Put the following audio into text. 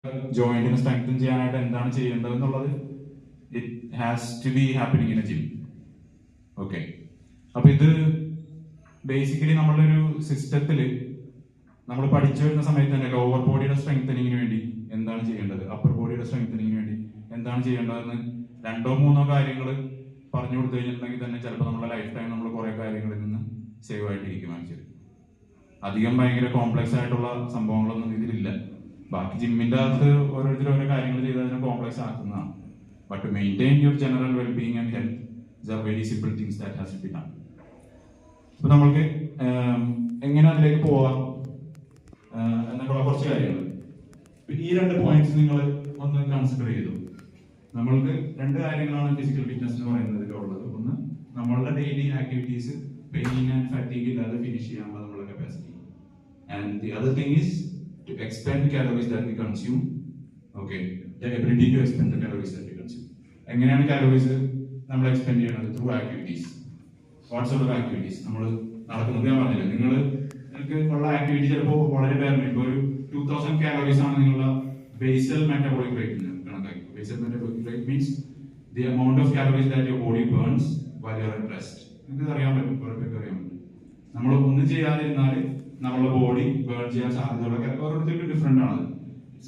ജോയിന്റിനെ strengthen ചെയ്യാനായിട്ട് എന്താണ് ചെയ്യേണ്ടത് എന്നുള്ളത് it has to be happening in a gym. Okay, അപ്പൊ ഇത് ബേസിക്കലി നമ്മളുടെ ഒരു സിസ്റ്റത്തിൽ നമ്മൾ പഠിച്ചു വരുന്ന സമയത്ത് തന്നെ ലോവർ ബോഡിയുടെ സ്ട്രെങ്തനിങ്ങിന് വേണ്ടി എന്താണ് ചെയ്യേണ്ടത്, അപ്പർ ബോഡിയുടെ സ്ട്രെങ്തനിങ്ങിന് വേണ്ടി എന്താണ് ചെയ്യേണ്ടതെന്ന് 2-3 കാര്യങ്ങൾ പറഞ്ഞു കൊടുത്തു കഴിഞ്ഞിട്ടുണ്ടെങ്കിൽ തന്നെ ചിലപ്പോൾ നമ്മുടെ ലൈഫ് ടൈം നമ്മൾ കുറെ കാര്യങ്ങളിൽ നിന്ന് സേവ് ആയിട്ടിരിക്കും. ആക്ച്വലി അധികം ഭയങ്കര കോംപ്ലക്സ് ആയിട്ടുള്ള സംഭവങ്ങളൊന്നും ഇതിലില്ല. ബാക്കി ജിമ്മിന്റെ അകത്ത് ഓരോരുത്തരും ഓരോ കാര്യങ്ങൾ ചെയ്ത് അതിനെ കോംപ്ലക്സ് ആക്കുന്നതാണ്. But to maintain your general wellbeing and health is are very simple things that has to be done. അപ്പൊ നമ്മൾക്ക് എങ്ങനെ അതിലേക്ക് പോവാം എന്നൊക്കെയുള്ള കുറച്ച് കാര്യങ്ങൾ ഈ 2 പോയിന്റ്സ് നിങ്ങൾ ഒന്ന് കൺസിഡർ ചെയ്തു. നമ്മൾക്ക് 2 കാര്യങ്ങളാണ് ഫിസിക്കൽ ഫിറ്റ്നസ് എന്ന് പറയുന്നതിൽ ഉള്ളത്. ഒന്ന്, നമ്മളുടെ daily activities pain and fatigue ഇല്ലാതെ ഫിനിഷ് ചെയ്യാനുള്ള നമ്മുടെ capacity. And the other thing is to expend calories that we consume. Okay, the ability to expend the calories that we consume. എങ്ങനെയാണ് കാലോറീസ് നമ്മൾ എക്സ്പെൻഡ് ചെയ്യുന്നത്? Through activities. What sort of activities? നമ്മൾ നടക്കുന്നത് ഞാൻ പറഞ്ഞില്ല, നിങ്ങൾക്ക് ഉള്ള ആക്ടിവിറ്റി ചിലപ്പോൾ വളരെ പേരുണ്ട്. ഇപ്പോൾ ഒരു 2000 കാലോറീസ് ആണ് നിങ്ങളുടെ ബേസൽ മെറ്റബോളിക് റേറ്റ് കണക്കാക്കി. Basal metabolic rate means the amount of calories that your body burns while you are at rest. നിങ്ങൾക്ക് അറിയാൻ പറ്റും, കുറെ പേർക്ക് അറിയാൻ പറ്റും. നമ്മൾ ഒന്നും ചെയ്യാതിരുന്നാൽ നമ്മുടെ ബോഡി ബേൺ ചെയ്യാൻ സാധ്യതകളൊക്കെ ഓരോരുത്തർക്ക് ഡിഫറെന്റ് ആണ്.